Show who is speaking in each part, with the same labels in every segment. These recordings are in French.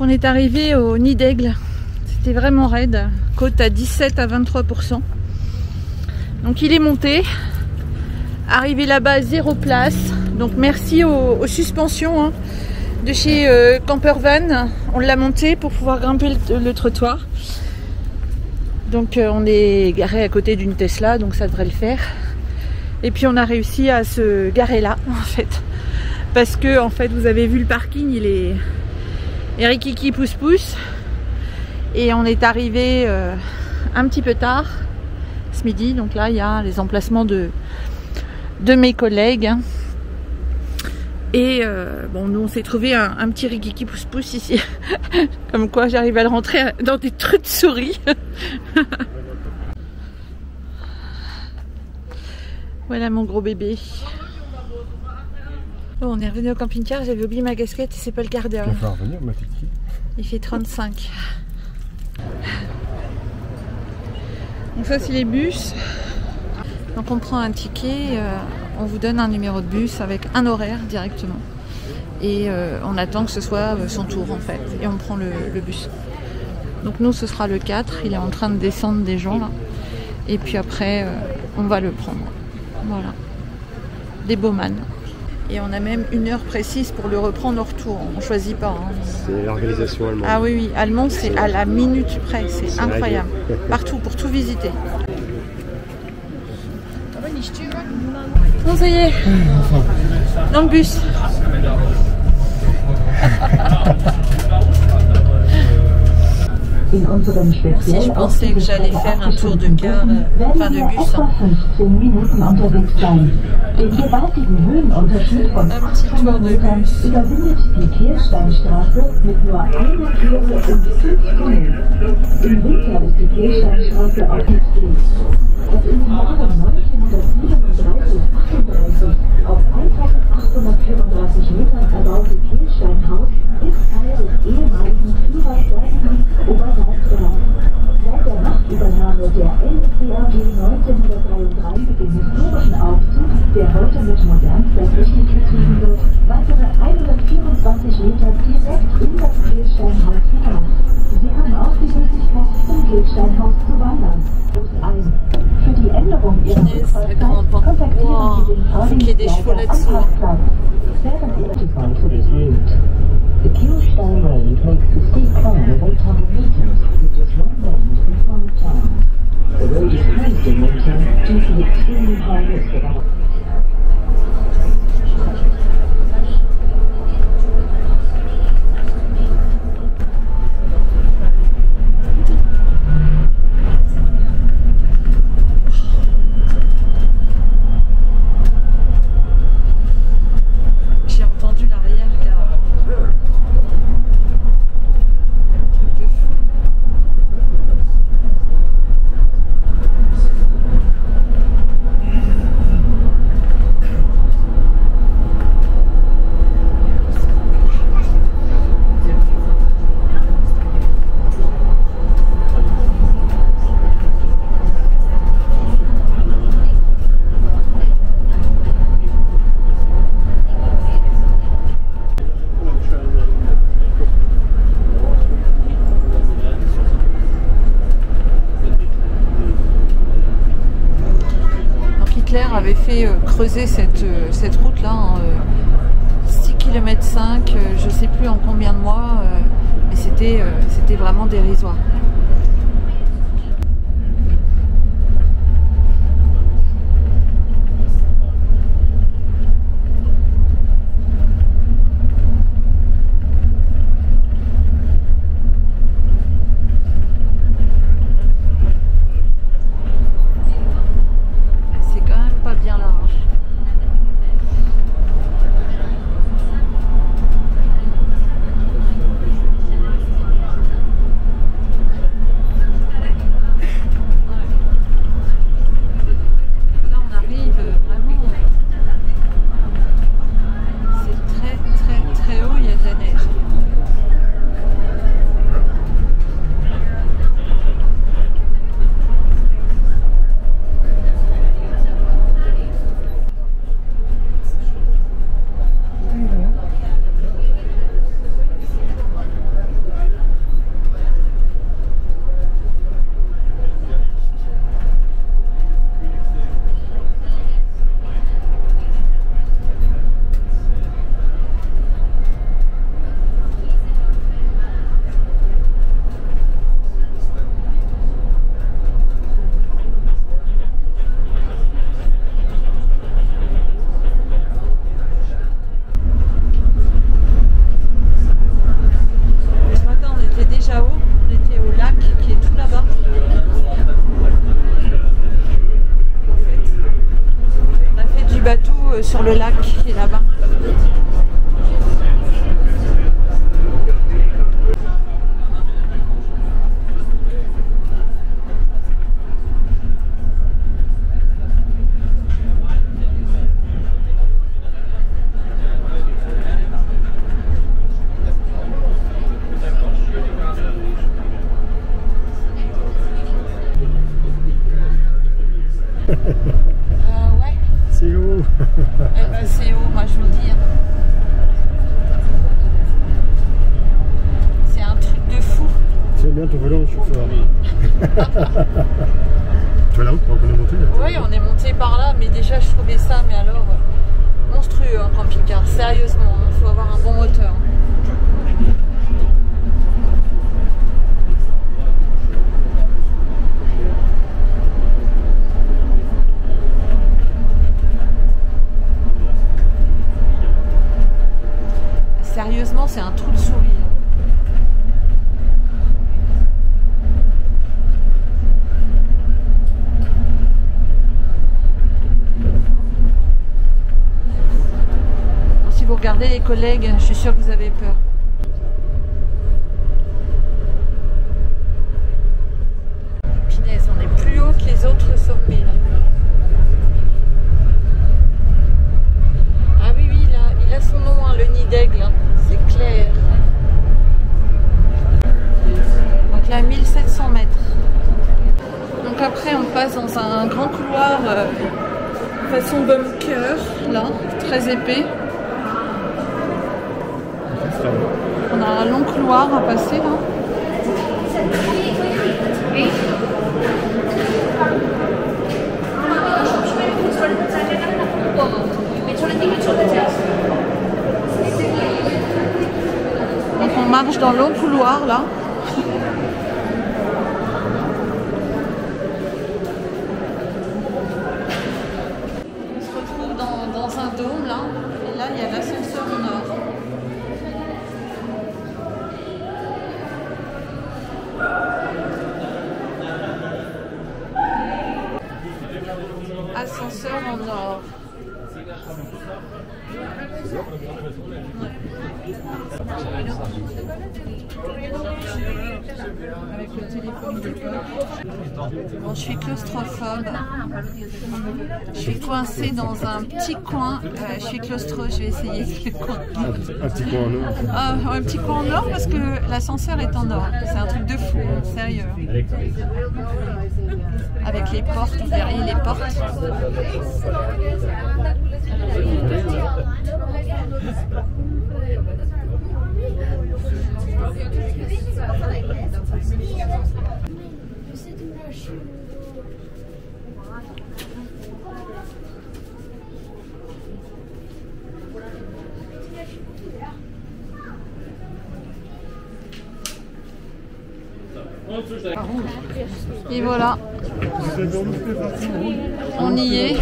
Speaker 1: on est arrivé au Nid d'Aigle. C'était vraiment raide. Côte à 17 à 23%. Donc il est monté. Arrivé là-bas, 0 place. Donc merci aux suspensions de chez Campervan. On l'a monté pour pouvoir grimper le trottoir. Donc on est garé à côté d'une Tesla, donc ça devrait le faire. Et puis on a réussi à se garer là, en fait. Parce que, en fait, vous avez vu le parking, il est rikiki pousse-pousse. Et on est arrivé un petit peu tard, ce midi. Donc là, il y a les emplacements de mes collègues. Et bon, nous, on s'est trouvé un petit rikiki pousse-pousse ici. Comme quoi, j'arrive à le rentrer dans des trucs de souris. Voilà mon gros bébé. Oh, on est revenu au camping-car, j'avais oublié ma casquette et c'est pas le quart d'heure.
Speaker 2: Il va revenir, ma petite fille.
Speaker 1: Il fait 35. Donc ça c'est les bus. Donc on prend un ticket, on vous donne un numéro de bus avec un horaire directement. Et on attend que ce soit son tour en fait. Et on prend le bus. Donc nous ce sera le 4, il est en train de descendre des gens là. Et puis après on va le prendre. Voilà. Des Bowman. Et on a même une heure précise pour le reprendre au retour. On ne choisit pas. Hein.
Speaker 2: C'est l'organisation allemande.
Speaker 1: Ah oui, oui. Allemand, c'est à la minute près. C'est incroyable. Partout, pour tout visiter. Bon, ça y est. Dans le bus. Si je pensais que j'allais faire un tour de car, enfin de bus. Hein. Un petit tour de bus.
Speaker 3: Seit der Machtübernahme der NSDAP 1933, dem historischen Aufzug, der heute mit modernster Technik betrieben wird, weitere 124 Meter direkt in das Kehlsteinhaus hinaus. Sie haben auch die Möglichkeit, zum Kehlsteinhaus zu wandern. Ein. Für die Änderung Ihrer Rückfahrzeit kontaktieren Sie den Fahrdienstleiter am Parkplatz. Während Ihrer Device beginnt. The Kehlstein Road makes the steep climb of 800 meters, which is one lane in 5 times. The road is closed in winter due to the extremely high risk of
Speaker 1: avait fait creuser cette route là en 6,5 km, je sais plus en combien de mois, mais c'était vraiment dérisoire. sur le lac qui est là-bas. Ouais.
Speaker 2: C'est haut.
Speaker 1: Eh ben, c'est haut, moi je vous dis. C'est un truc de fou.
Speaker 2: C'est bien ton volant, chauffeur. Tu vois la route pour qu'on est monté là?
Speaker 1: Oui, on est monté par là, mais déjà je trouvais ça, mais alors monstrueux un camping-car. Sérieusement, il faut avoir un bon moteur. Sérieusement, c'est un trou de souris. Si vous regardez les collègues, je suis sûre que vous avez peur. Punaise, on est plus haut que les autres sommets là. Ah oui, oui, il a son nom, hein, le nid d'aigle, hein. C'est clair. Donc là, 1700 mètres. Donc après, on passe dans un grand couloir façon bunker, là, très épais. On a un long couloir à passer, là. Donc on marche dans le long couloir là. On se retrouve dans un dôme là. Et là il y a l'ascenseur au nord. Ascenseur en or. Avec le téléphone de poche. Bon, je suis claustrophobe. Je suis coincée dans un petit coin. Je suis claustro, je vais essayer de le coin.
Speaker 2: Un petit coin en or.
Speaker 1: Un petit coin en or parce que l'ascenseur est en or. C'est un truc de fou, sérieux. Avec les portes, vous verriez les portes. Et voilà, on y est,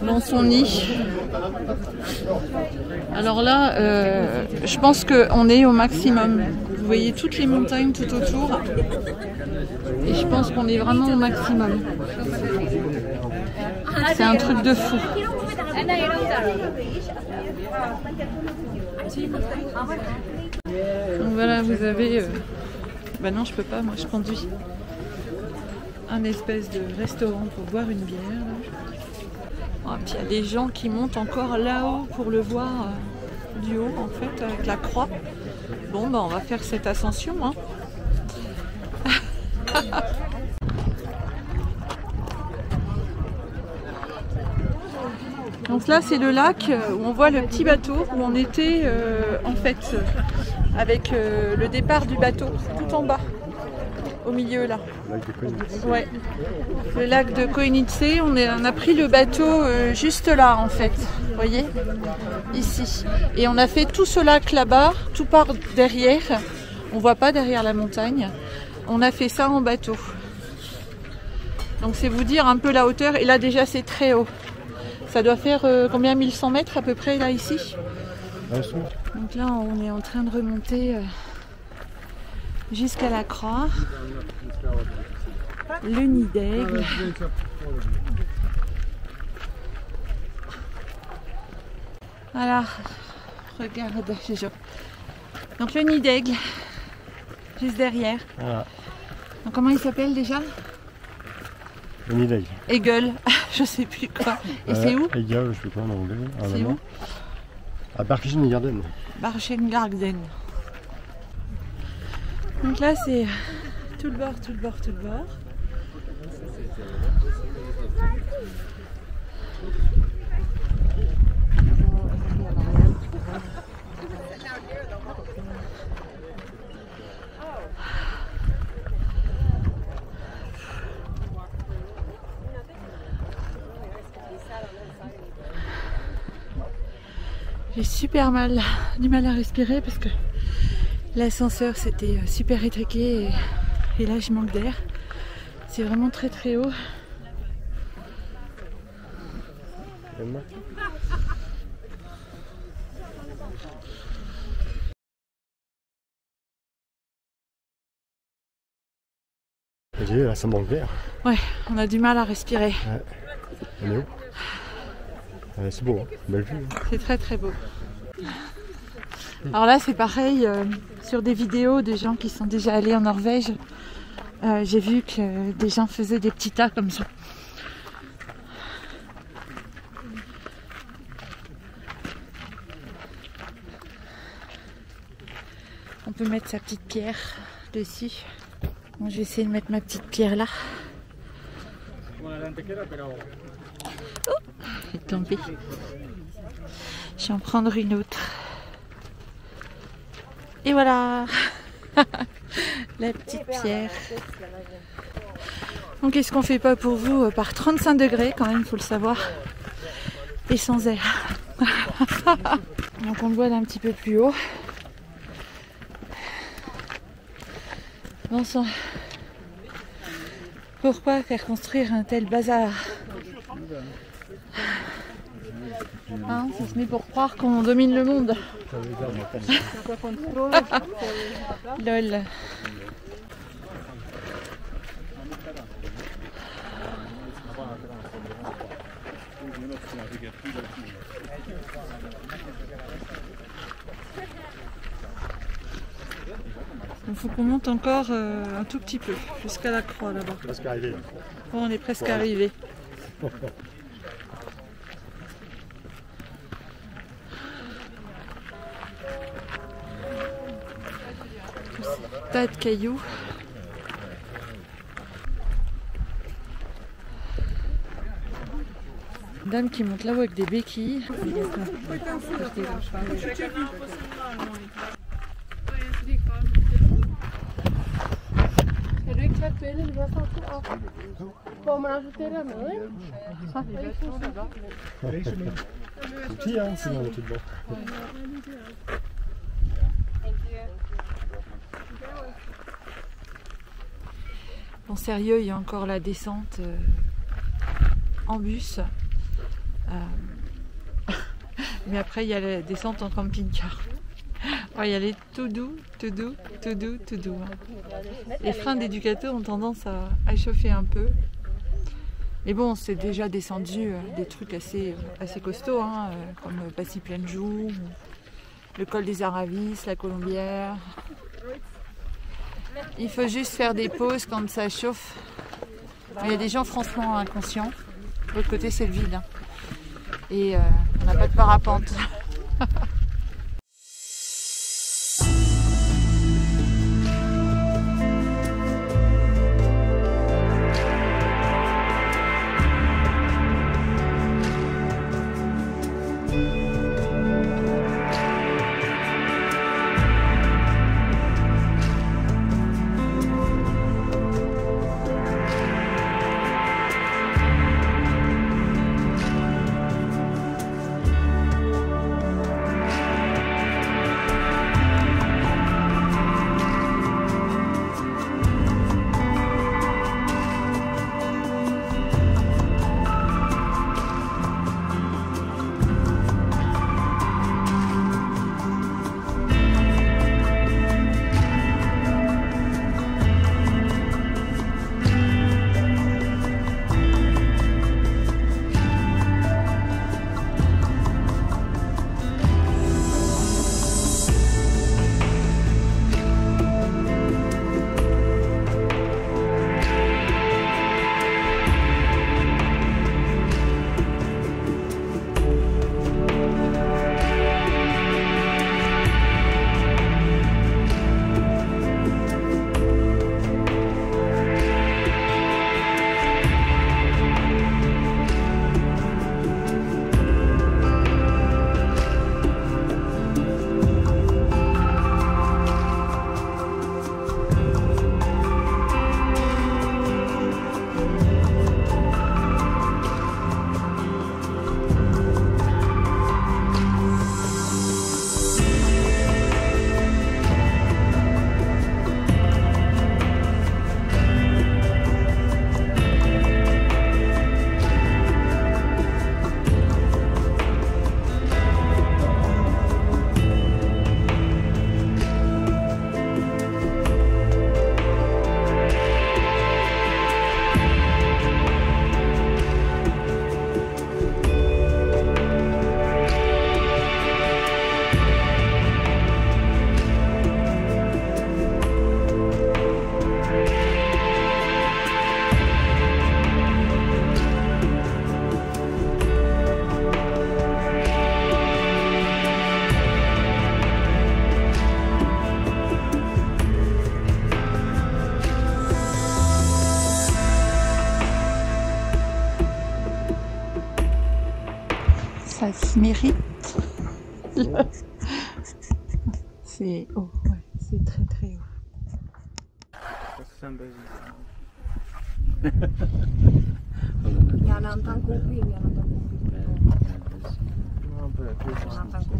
Speaker 1: dans son nid. Alors là, je pense qu'on est au maximum. Vous voyez toutes les montagnes tout autour. Et je pense qu'on est vraiment au maximum. C'est un truc de fou. Donc voilà, vous avez... Bah non, je peux pas, moi je conduis. Un espèce de restaurant pour boire une bière. Oh, puis il y a des gens qui montent encore là-haut pour le voir du haut, en fait, avec la croix. Bon, bah on va faire cette ascension, hein. Donc là, c'est le lac où on voit le petit bateau, où on était en fait avec le départ du bateau, tout en bas, au milieu là. Ouais. Le lac de Koenice, on a pris le bateau juste là en fait, vous voyez, ici. Et on a fait tout ce lac là-bas, tout par derrière, on voit pas derrière la montagne. On a fait ça en bateau. Donc c'est vous dire un peu la hauteur, et là déjà c'est très haut. Ça doit faire combien, 1100 mètres à peu près là ici. Donc là on est en train de remonter jusqu'à la croix. Le nid d'aigle. Voilà, regarde, j'ai chaud. Donc le nid d'aigle, juste derrière.
Speaker 2: Voilà,
Speaker 1: Donc comment il s'appelle déjà?
Speaker 2: le nid d'aigle.
Speaker 1: Eagle, je sais plus quoi. Et c'est où?
Speaker 2: Eagle, je sais pas en anglais.
Speaker 1: C'est où?
Speaker 2: À Berchtesgaden.
Speaker 1: Berchtesgaden. Donc là c'est tout le bord, tout le bord, tout le bord. J'ai super du mal à respirer parce que l'ascenseur c'était super étriqué et là je manque d'air. C'est vraiment très très haut.
Speaker 2: Là, ça manque d'air.
Speaker 1: Ouais, on a du mal à respirer.
Speaker 2: Ouais. On est où? C'est beau, hein. Belle vue. Hein.
Speaker 1: C'est très très beau. Alors là c'est pareil, sur des vidéos de gens qui sont déjà allés en Norvège, j'ai vu que des gens faisaient des petits tas comme ça. On peut mettre sa petite pierre dessus. Bon, je vais essayer de mettre ma petite pierre là. Oh, elle est tombée. Je vais en prendre une autre. Et voilà. La petite pierre. Donc qu'est-ce qu'on fait pas pour vous par 35 degrés quand même, il faut le savoir. Et sans air. Donc on le voit d'un petit peu plus haut. Bon sang. Pourquoi faire construire un tel bazar? Hein, si ce n'est pour croire qu'on domine le monde. Lol. Il faut qu'on monte encore un tout petit peu, jusqu'à la croix là-bas.
Speaker 2: Presque arrivé.
Speaker 1: Bon, on est presque arrivé. Tas de cailloux. Une dame qui monte là-haut avec des béquilles.
Speaker 2: C'est petit, hein, c'est dans le tout dedans.
Speaker 1: En sérieux, il y a encore la descente en bus. Mais après, il y a la descente en camping-car. On va y aller tout doux, tout doux, tout doux, tout doux. Les freins d'éducateur ont tendance à chauffer un peu. Mais bon, c'est déjà descendu des trucs assez costauds, hein, comme Passy-Pleine-Joux, le col des Aravis, la Colombière. Il faut juste faire des pauses quand ça chauffe. Il y a des gens franchement inconscients. De l'autre côté, c'est le vide. Hein. Et on n'a pas de parapente. ça se mérite. C'est haut, ouais, c'est très très haut.
Speaker 4: Il y en a un tant qu'on il y en a un tant qu'on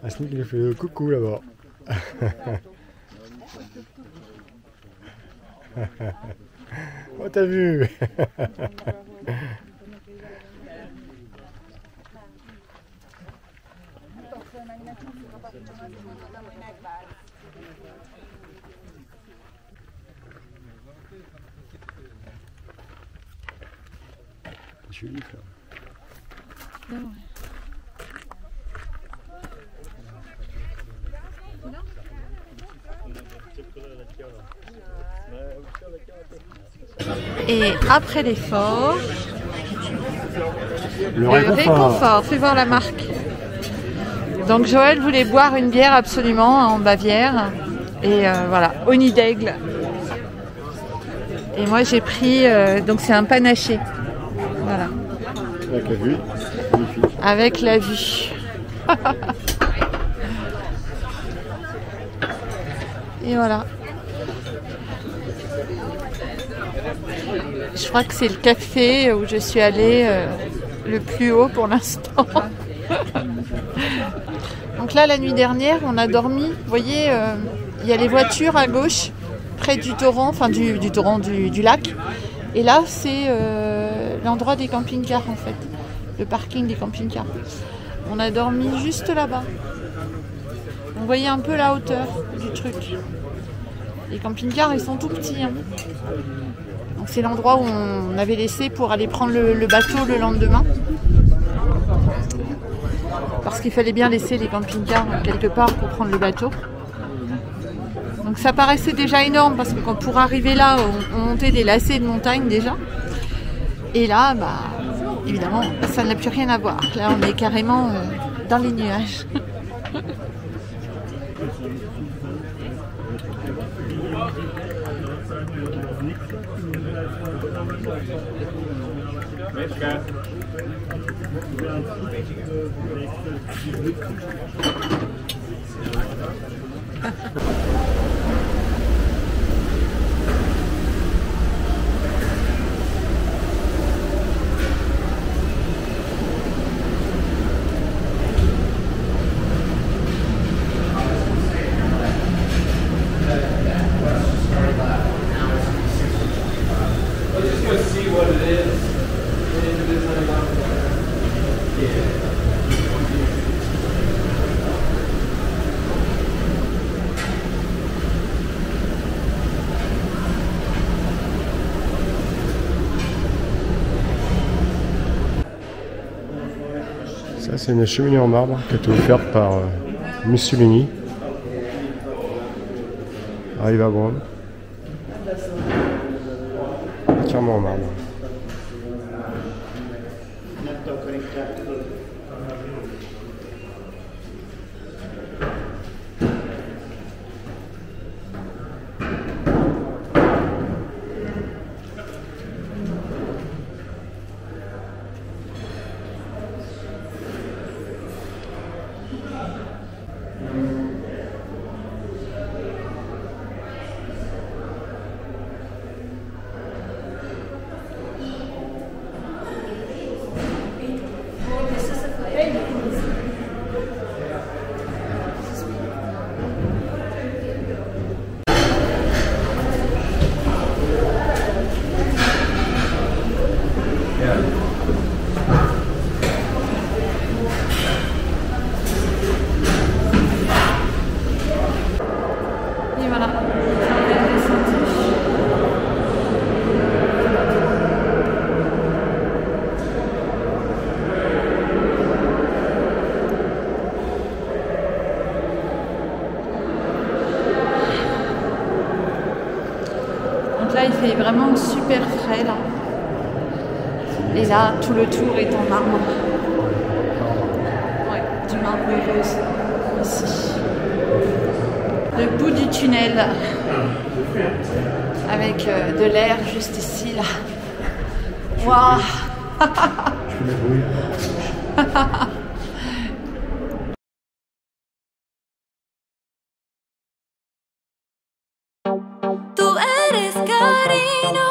Speaker 2: Asnick il fait le coucou là-bas. Oh t'as vu. Joli ça.
Speaker 1: Et après l'effort,
Speaker 2: Le
Speaker 1: réconfort, fais voir la marque. Donc Joël voulait boire une bière absolument en Bavière. Et voilà, Onidaigle. Et moi j'ai pris, donc c'est un panaché. Voilà.
Speaker 2: Avec la vue, magnifique.
Speaker 1: Avec la vue. Et voilà. Je crois que c'est le café où je suis allée le plus haut pour l'instant. Donc là, la nuit dernière, on a dormi. Vous voyez, il y a les voitures à gauche, près du torrent, enfin du torrent du lac. Et là, c'est l'endroit des camping-cars en fait, le parking des camping-cars. On a dormi juste là-bas. On voyait un peu la hauteur du truc. Les camping-cars, ils sont tout petits. Hein. Donc c'est l'endroit où on avait laissé pour aller prendre le bateau le lendemain. Parce qu'il fallait bien laisser les camping-cars quelque part pour prendre le bateau. Donc ça paraissait déjà énorme parce que quand pour arriver là, on montait des lacets de montagne déjà. Et là, bah, évidemment, ça n'a plus rien à voir. Là, on est carrément dans les nuages.
Speaker 2: Ça c'est une cheminée en marbre qui a été offerte par Mussolini. Arrive à Grande. Entièrement en marbre.
Speaker 1: il fait vraiment super frais là. Et là, tout le tour est en marbre. Ouais, du marbre rose ici. Le bout du tunnel. Avec de l'air juste ici là. Waouh.
Speaker 5: Tú eres cariño.